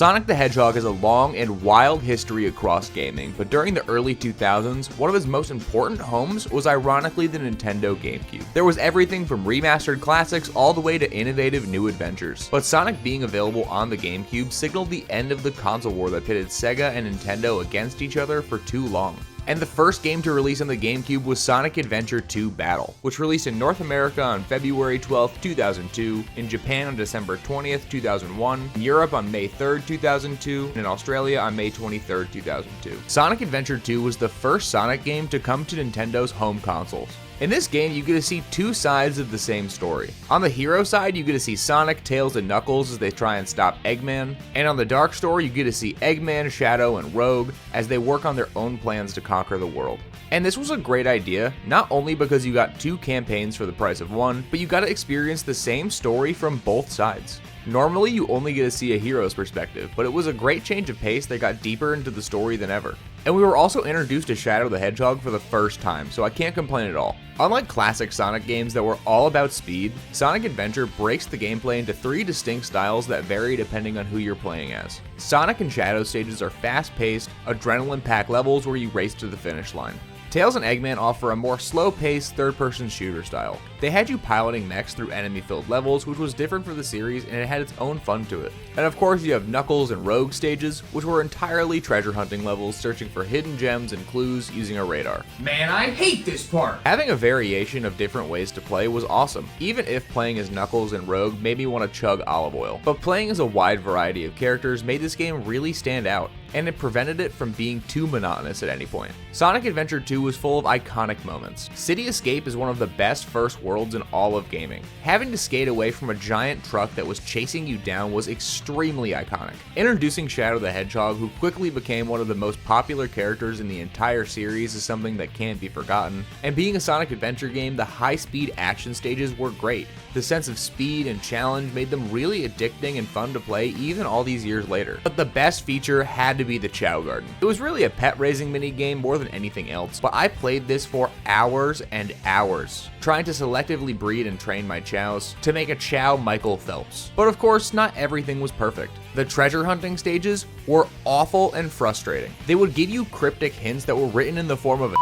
Sonic the Hedgehog has a long and wild history across gaming, but during the early 2000s, one of his most important homes was ironically the Nintendo GameCube. There was everything from remastered classics all the way to innovative new adventures. But Sonic being available on the GameCube signaled the end of the console war that pitted Sega and Nintendo against each other for too long. And the first game to release on the GameCube was Sonic Adventure 2 Battle, which released in North America on February 12, 2002, in Japan on December 20th, 2001, in Europe on May 3rd, 2002, and in Australia on May 23rd, 2002. Sonic Adventure 2 was the first Sonic game to come to Nintendo's home consoles. In this game, you get to see two sides of the same story. On the hero side, you get to see Sonic, Tails, and Knuckles as they try and stop Eggman. And on the dark story, you get to see Eggman, Shadow, and Rogue as they work on their own plans to conquer the world. And this was a great idea, not only because you got two campaigns for the price of one, but you got to experience the same story from both sides. Normally, you only get to see a hero's perspective, but it was a great change of pace that got deeper into the story than ever. And we were also introduced to Shadow the Hedgehog for the first time, so I can't complain at all. Unlike classic Sonic games that were all about speed, Sonic Adventure breaks the gameplay into three distinct styles that vary depending on who you're playing as. Sonic and Shadow stages are fast-paced, adrenaline-packed levels where you race to the finish line. Tails and Eggman offer a more slow-paced, third-person shooter style. They had you piloting mechs through enemy-filled levels, which was different for the series, and it had its own fun to it. And of course, you have Knuckles and Rogue stages, which were entirely treasure hunting levels, searching for hidden gems and clues using a radar. Man, I hate this part! Having a variation of different ways to play was awesome, even if playing as Knuckles and Rogue made me want to chug olive oil. But playing as a wide variety of characters made this game really stand out, and it prevented it from being too monotonous at any point. Sonic Adventure 2 was full of iconic moments. City Escape is one of the best first worlds in all of gaming. Having to skate away from a giant truck that was chasing you down was extremely iconic. Introducing Shadow the Hedgehog, who quickly became one of the most popular characters in the entire series, is something that can't be forgotten. And being a Sonic Adventure game, the high-speed action stages were great. The sense of speed and challenge made them really addicting and fun to play even all these years later. But the best feature had to be the Chow Garden. It was really a pet raising mini game more than anything else, but I played this for hours and hours, trying to selectively breed and train my chows to make a Chow Michael Phelps. But of course, not everything was perfect. The treasure hunting stages were awful and frustrating. They would give you cryptic hints that were written in the form of a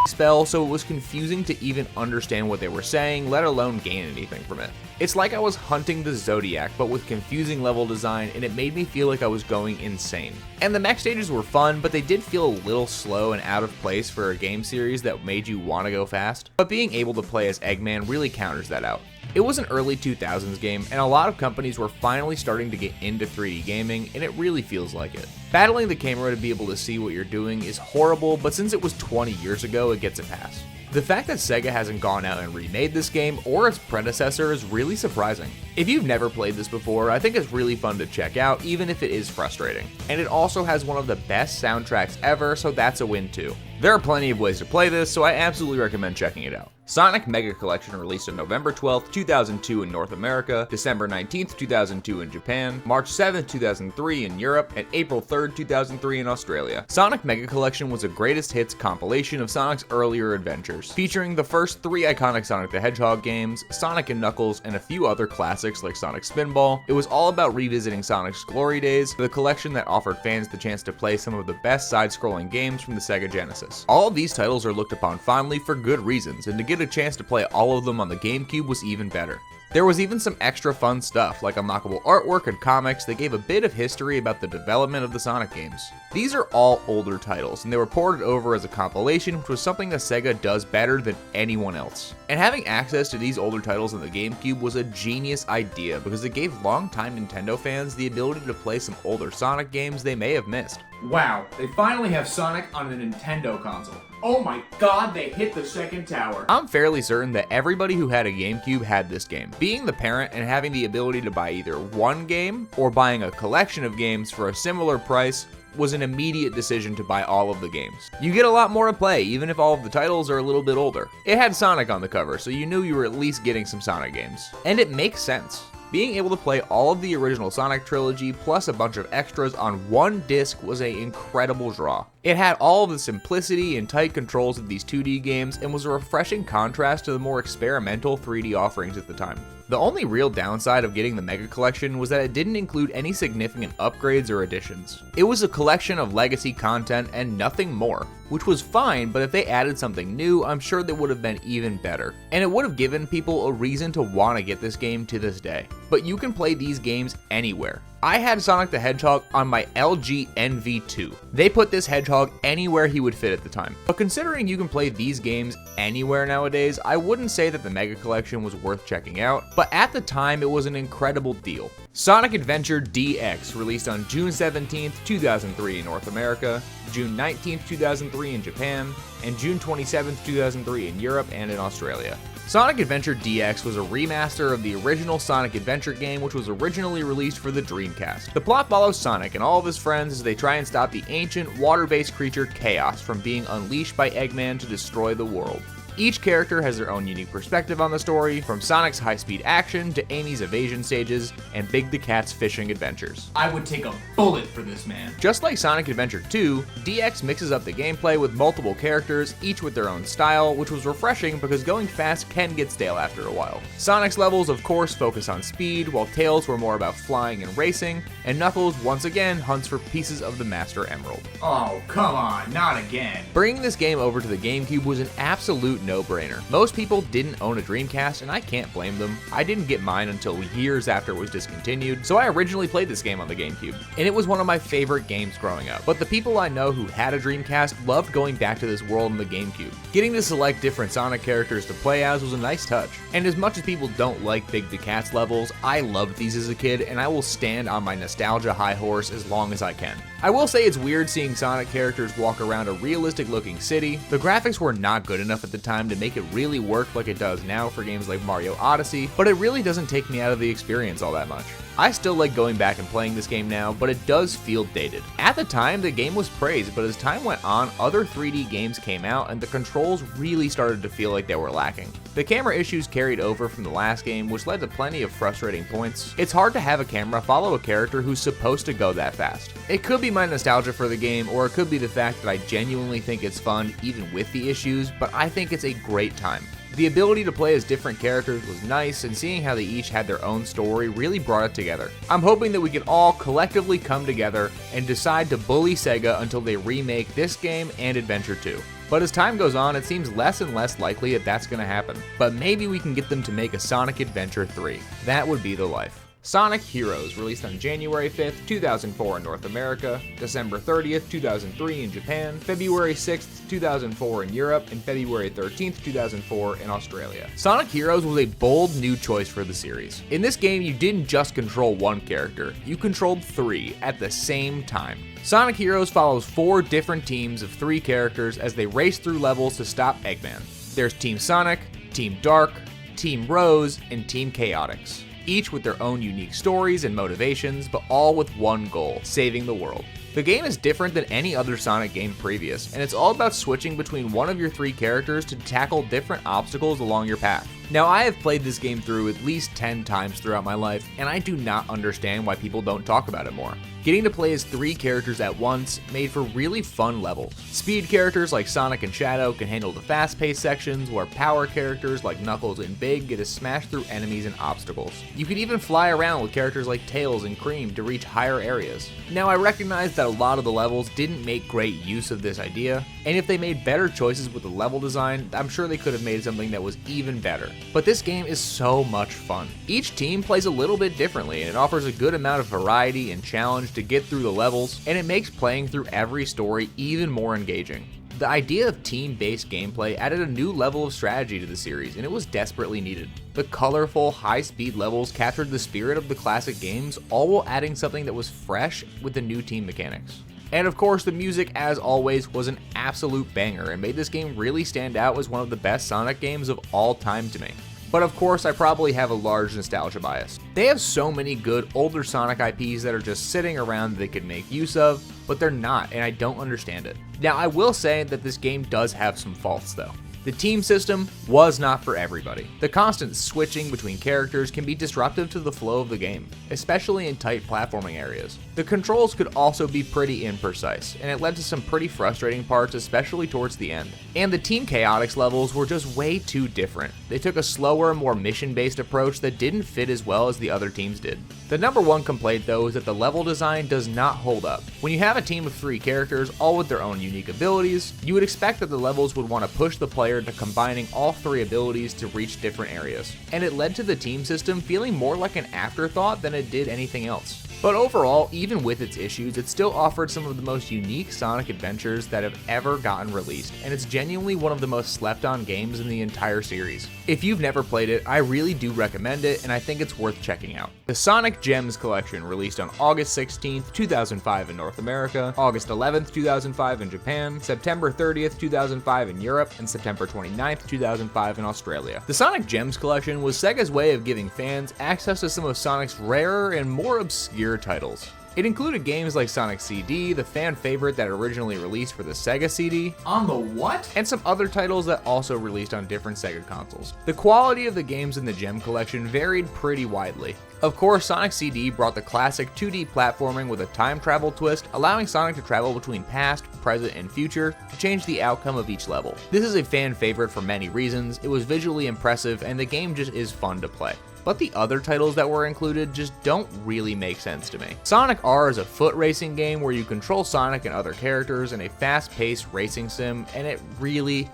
spell, so it was confusing to even understand what they were saying, let alone gain anything from it. It's like I was hunting the Zodiac, but with confusing level design, and it made me feel like I was going insane. And the mech stages were fun, but they did feel a little slow and out of place for a game series that made you want to go fast. But being able to play as Eggman really counters that out. It was an early 2000s game, and a lot of companies were finally starting to get into 3D gaming, and it really feels like it. Battling the camera to be able to see what you're doing is horrible, but since it was 20 years ago, it gets a pass. The fact that Sega hasn't gone out and remade this game or its predecessor is really surprising. If you've never played this before, I think it's really fun to check out, even if it is frustrating. And it also has one of the best soundtracks ever, so that's a win too. There are plenty of ways to play this, so I absolutely recommend checking it out. Sonic Mega Collection released on November 12th, 2002 in North America, December 19th, 2002 in Japan, March 7th, 2003 in Europe, and April 3rd, 2003 in Australia. Sonic Mega Collection was a greatest hits compilation of Sonic's earlier adventures, featuring the first three iconic Sonic the Hedgehog games, Sonic and Knuckles, and a few other classics like Sonic Spinball. It was all about revisiting Sonic's glory days, the collection that offered fans the chance to play some of the best side-scrolling games from the Sega Genesis. All of these titles are looked upon fondly for good reasons, and to get a chance to play all of them on the GameCube was even better. There was even some extra fun stuff, like unlockable artwork and comics that gave a bit of history about the development of the Sonic games. These are all older titles, and they were ported over as a compilation, which was something that Sega does better than anyone else. And having access to these older titles on the GameCube was a genius idea, because it gave longtime Nintendo fans the ability to play some older Sonic games they may have missed. Wow, they finally have Sonic on a Nintendo console. Oh my god, they hit the second tower. I'm fairly certain that everybody who had a GameCube had this game. Being the parent and having the ability to buy either one game or buying a collection of games for a similar price was an immediate decision to buy all of the games. You get a lot more to play, even if all of the titles are a little bit older. It had Sonic on the cover, so you knew you were at least getting some Sonic games. And it makes sense. Being able to play all of the original Sonic trilogy plus a bunch of extras on one disc was an incredible draw. It had all of the simplicity and tight controls of these 2D games and was a refreshing contrast to the more experimental 3D offerings at the time. The only real downside of getting the Mega Collection was that it didn't include any significant upgrades or additions. It was a collection of legacy content and nothing more, which was fine, but if they added something new, I'm sure that would have been even better. And it would have given people a reason to want to get this game to this day. But you can play these games anywhere. I had Sonic the Hedgehog on my LG NV2. They put this Hedgehog anywhere he would fit at the time. But considering you can play these games anywhere nowadays, I wouldn't say that the Mega Collection was worth checking out, but at the time it was an incredible deal. Sonic Adventure DX released on June 17th, 2003 in North America, June 19th, 2003 in Japan, and June 27th, 2003 in Europe and in Australia. Sonic Adventure DX was a remaster of the original Sonic Adventure game, which was originally released for the Dreamcast. The plot follows Sonic and all of his friends as they try and stop the ancient, water-based creature Chaos from being unleashed by Eggman to destroy the world. Each character has their own unique perspective on the story, from Sonic's high-speed action to Amy's evasion stages and Big the Cat's fishing adventures. I would take a bullet for this man. Just like Sonic Adventure 2, DX mixes up the gameplay with multiple characters, each with their own style, which was refreshing because going fast can get stale after a while. Sonic's levels, of course, focus on speed, while Tails were more about flying and racing, and Knuckles once again hunts for pieces of the Master Emerald. Oh, come on, not again. Bringing this game over to the GameCube was an absolute no-brainer. Most people didn't own a Dreamcast, and I can't blame them. I didn't get mine until years after it was discontinued, so I originally played this game on the GameCube, and it was one of my favorite games growing up. But the people I know who had a Dreamcast loved going back to this world on the GameCube. Getting to select different Sonic characters to play as was a nice touch, and as much as people don't like Big the Cat's levels, I loved these as a kid, and I will stand on my nostalgia high horse as long as I can. I will say it's weird seeing Sonic characters walk around a realistic looking city. The graphics were not good enough at the time to make it really work like it does now for games like Mario Odyssey, but it really doesn't take me out of the experience all that much. I still like going back and playing this game now, but it does feel dated. At the time, the game was praised, but as time went on, other 3D games came out and the controls really started to feel like they were lacking. The camera issues carried over from the last game, which led to plenty of frustrating points. It's hard to have a camera follow a character who's supposed to go that fast. It could be my nostalgia for the game, or it could be the fact that I genuinely think it's fun even with the issues, but I think it's a great time. The ability to play as different characters was nice, and seeing how they each had their own story really brought it together. I'm hoping that we can all collectively come together and decide to bully Sega until they remake this game and Adventure 2. But as time goes on, it seems less and less likely that that's going to happen. But maybe we can get them to make a Sonic Adventure 3. That would be the life. Sonic Heroes, released on January 5th, 2004 in North America, December 30th, 2003 in Japan, February 6th, 2004 in Europe, and February 13th, 2004 in Australia. Sonic Heroes was a bold new choice for the series. In this game, you didn't just control one character, you controlled 3 at the same time. Sonic Heroes follows 4 different teams of 3 characters as they race through levels to stop Eggman. There's Team Sonic, Team Dark, Team Rose, and Team Chaotix. Each with their own unique stories and motivations, but all with one goal: saving the world. The game is different than any other Sonic game previous, and it's all about switching between one of your 3 characters to tackle different obstacles along your path. Now, I have played this game through at least 10 times throughout my life, and I do not understand why people don't talk about it more. Getting to play as 3 characters at once made for really fun levels. Speed characters like Sonic and Shadow can handle the fast-paced sections, where power characters like Knuckles and Big get to smash through enemies and obstacles. You could even fly around with characters like Tails and Cream to reach higher areas. Now, I recognize that a lot of the levels didn't make great use of this idea, and if they made better choices with the level design, I'm sure they could have made something that was even better. But this game is so much fun. Each team plays a little bit differently, and it offers a good amount of variety and challenge to get through the levels, and it makes playing through every story even more engaging. The idea of team-based gameplay added a new level of strategy to the series, and it was desperately needed. The colorful, high-speed levels captured the spirit of the classic games, all while adding something that was fresh with the new team mechanics. And of course, the music, as always, was an absolute banger and made this game really stand out as one of the best Sonic games of all time to me. But of course, I probably have a large nostalgia bias. They have so many good older Sonic IPs that are just sitting around that they could make use of, but they're not, and I don't understand it. Now, I will say that this game does have some faults though. The team system was not for everybody. The constant switching between characters can be disruptive to the flow of the game, especially in tight platforming areas. The controls could also be pretty imprecise, and it led to some pretty frustrating parts, especially towards the end. And the Team Chaotix levels were just way too different. They took a slower, more mission-based approach that didn't fit as well as the other teams did. The number one complaint though is that the level design does not hold up. When you have a team of 3 characters, all with their own unique abilities, you would expect that the levels would want to push the player to combining all 3 abilities to reach different areas. And it led to the team system feeling more like an afterthought than it did anything else. But overall, even with its issues, it still offered some of the most unique Sonic adventures that have ever gotten released, and it's genuinely one of the most slept on games in the entire series. If you've never played it, I really do recommend it, and I think it's worth checking out. The Sonic Gems collection released on August 16th, 2005 in North America, August 11th, 2005 in Japan, September 30th, 2005 in Europe, and September 29th, 2005 in Australia. The Sonic Gems collection was Sega's way of giving fans access to some of Sonic's rarer and more obscure titles. It included games like Sonic CD, the fan favorite that originally released for the Sega CD, On the what? and some other titles that also released on different Sega consoles. The quality of the games in the Gem collection varied pretty widely. Of course, Sonic CD brought the classic 2D platforming with a time travel twist, allowing Sonic to travel between past, present, and future to change the outcome of each level. This is a fan favorite for many reasons. It was visually impressive, and the game just is fun to play. But the other titles that were included just don't really make sense to me. Sonic R is a foot racing game where you control Sonic and other characters in a fast-paced racing sim, and it really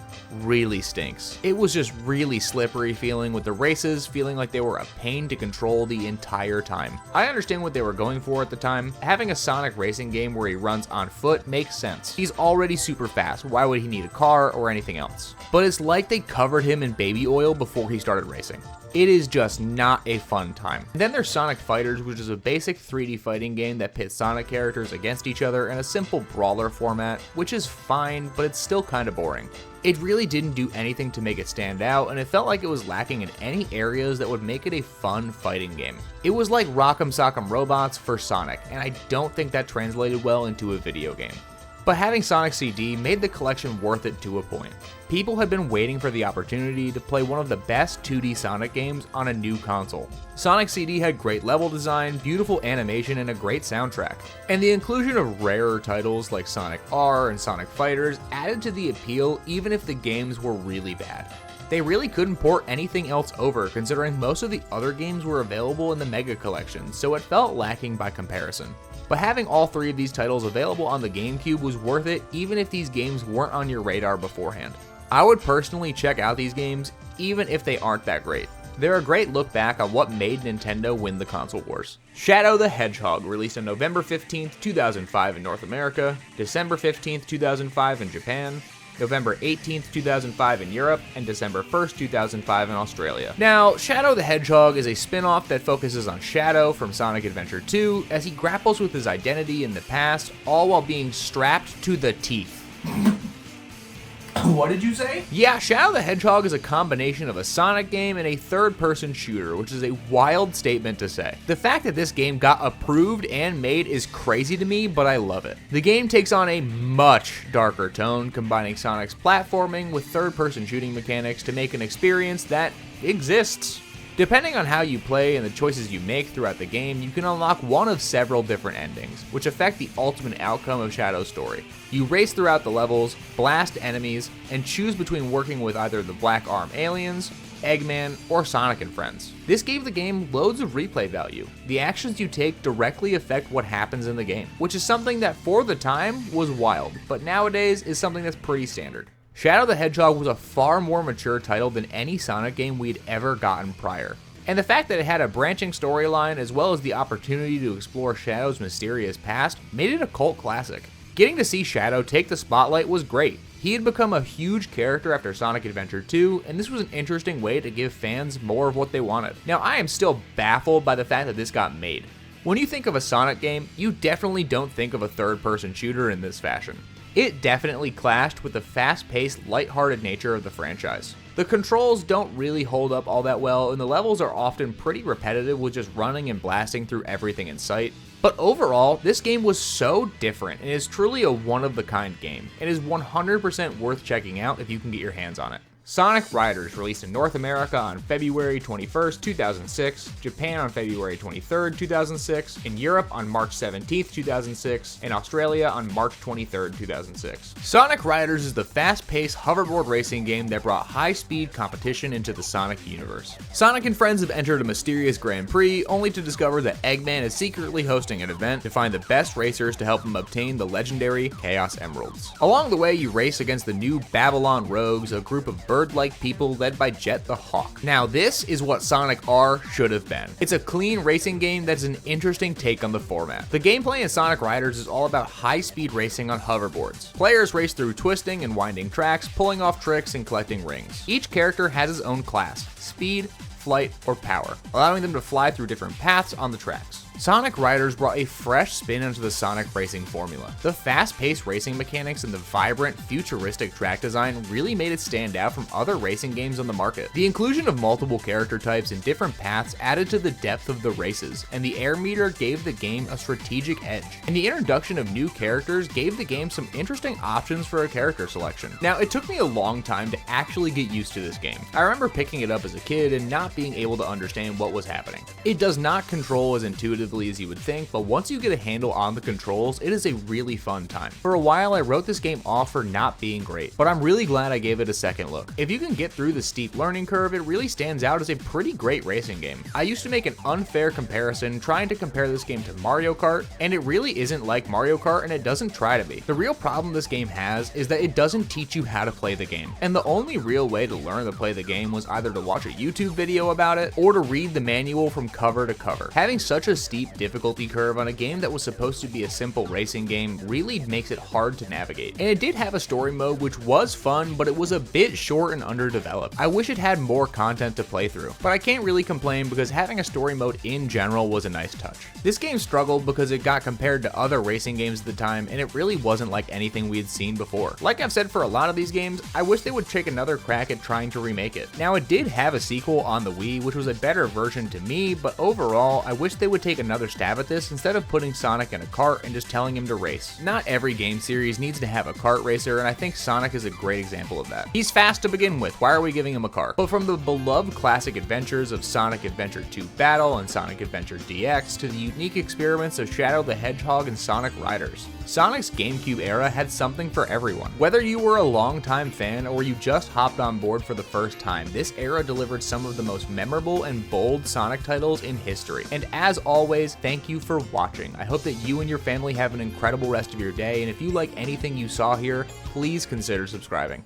stinks. It was just really slippery feeling, with the races feeling like they were a pain to control the entire time. I understand what they were going for at the time. Having a Sonic racing game where he runs on foot makes sense. He's already super fast, why would he need a car or anything else? But it's like they covered him in baby oil before he started racing. It is just not a fun time. And then there's Sonic Fighters, which is a basic 3D fighting game that pits Sonic characters against each other in a simple brawler format, which is fine, but it's still kind of boring. It really didn't do anything to make it stand out, and it felt like it was lacking in any areas that would make it a fun fighting game. It was like Rock'em Sock'em Robots for Sonic, and I don't think that translated well into a video game. But having Sonic CD made the collection worth it to a point. People had been waiting for the opportunity to play one of the best 2D Sonic games on a new console. Sonic CD had great level design, beautiful animation, and a great soundtrack. And the inclusion of rarer titles like Sonic R and Sonic Fighters added to the appeal even if the games were really bad. They really couldn't port anything else over, considering most of the other games were available in the Mega Collection, so it felt lacking by comparison. But having all 3 of these titles available on the GameCube was worth it, even if these games weren't on your radar beforehand. I would personally check out these games, even if they aren't that great. They're a great look back on what made Nintendo win the console wars. Shadow the Hedgehog released on November 15th, 2005 in North America, December 15th, 2005 in Japan, November 18th, 2005 in Europe, and December 1st, 2005 in Australia. Now, Shadow the Hedgehog is a spin-off that focuses on Shadow from Sonic Adventure 2 as he grapples with his identity in the past, all while being strapped to the teeth. What did you say? Yeah, Shadow the Hedgehog is a combination of a Sonic game and a third-person shooter, which is a wild statement to say. The fact that this game got approved and made is crazy to me, but I love it. The game takes on a much darker tone, combining Sonic's platforming with third-person shooting mechanics to make an experience that exists. Depending on how you play and the choices you make throughout the game, you can unlock one of several different endings, which affect the ultimate outcome of Shadow's story. You race throughout the levels, blast enemies, and choose between working with either the Black Arm aliens, Eggman, or Sonic and Friends. This gave the game loads of replay value. The actions you take directly affect what happens in the game, which is something that for the time was wild, but nowadays is something that's pretty standard. Shadow the Hedgehog was a far more mature title than any Sonic game we'd ever gotten prior. And the fact that it had a branching storyline as well as the opportunity to explore Shadow's mysterious past made it a cult classic. Getting to see Shadow take the spotlight was great. He had become a huge character after Sonic Adventure 2, and this was an interesting way to give fans more of what they wanted. Now, I am still baffled by the fact that this got made. When you think of a Sonic game, you definitely don't think of a third-person shooter in this fashion. It definitely clashed with the fast-paced, lighthearted nature of the franchise. The controls don't really hold up all that well, and the levels are often pretty repetitive with just running and blasting through everything in sight. But overall, this game was so different and is truly a one-of-the-kind game. It is 100% worth checking out if you can get your hands on it. Sonic Riders released in North America on February 21st, 2006, Japan on February 23rd, 2006, in Europe on March 17th, 2006, and Australia on March 23rd, 2006. Sonic Riders is the fast-paced hoverboard racing game that brought high-speed competition into the Sonic universe. Sonic and friends have entered a mysterious Grand Prix, only to discover that Eggman is secretly hosting an event to find the best racers to help him obtain the legendary Chaos Emeralds. Along the way, you race against the new Babylon Rogues, a group of bird-like people led by Jet the Hawk. Now, this is what Sonic R should have been. It's a clean racing game that's an interesting take on the format. The gameplay in Sonic Riders is all about high-speed racing on hoverboards. Players race through twisting and winding tracks, pulling off tricks and collecting rings. Each character has his own class: speed, flight, or power, allowing them to fly through different paths on the tracks. Sonic Riders brought a fresh spin into the Sonic racing formula. The fast-paced racing mechanics and the vibrant, futuristic track design really made it stand out from other racing games on the market. The inclusion of multiple character types and different paths added to the depth of the races, and the air meter gave the game a strategic edge. And the introduction of new characters gave the game some interesting options for a character selection. Now, it took me a long time to actually get used to this game. I remember picking it up as a kid and not being able to understand what was happening. It does not control as intuitively as you would think, but once you get a handle on the controls, it is a really fun time. For a while, I wrote this game off for not being great, but I'm really glad I gave it a second look. If you can get through the steep learning curve, it really stands out as a pretty great racing game. I used to make an unfair comparison trying to compare this game to Mario Kart, and it really isn't like Mario Kart, and it doesn't try to be. The real problem this game has is that it doesn't teach you how to play the game, and the only real way to learn to play the game was either to watch a YouTube video about it or to read the manual from cover to cover. Having such a steep difficulty curve on a game that was supposed to be a simple racing game really makes it hard to navigate. And it did have a story mode which was fun, but it was a bit short and underdeveloped. I wish it had more content to play through, but I can't really complain because having a story mode in general was a nice touch. This game struggled because it got compared to other racing games at the time, and it really wasn't like anything we had seen before. Like I've said for a lot of these games, I wish they would take another crack at trying to remake it. Now, it did have a sequel on the Wii, which was a better version to me, but overall, I wish they would take another stab at this instead of putting Sonic in a cart and just telling him to race. Not every game series needs to have a kart racer, and I think Sonic is a great example of that. He's fast to begin with, why are we giving him a cart? But from the beloved classic adventures of Sonic Adventure 2 Battle and Sonic Adventure DX to the unique experiments of Shadow the Hedgehog and Sonic Riders, Sonic's GameCube era had something for everyone. Whether you were a longtime fan or you just hopped on board for the first time, this era delivered some of the most memorable and bold Sonic titles in history. And as always, thank you for watching. I hope that you and your family have an incredible rest of your day, and if you like anything you saw here, please consider subscribing.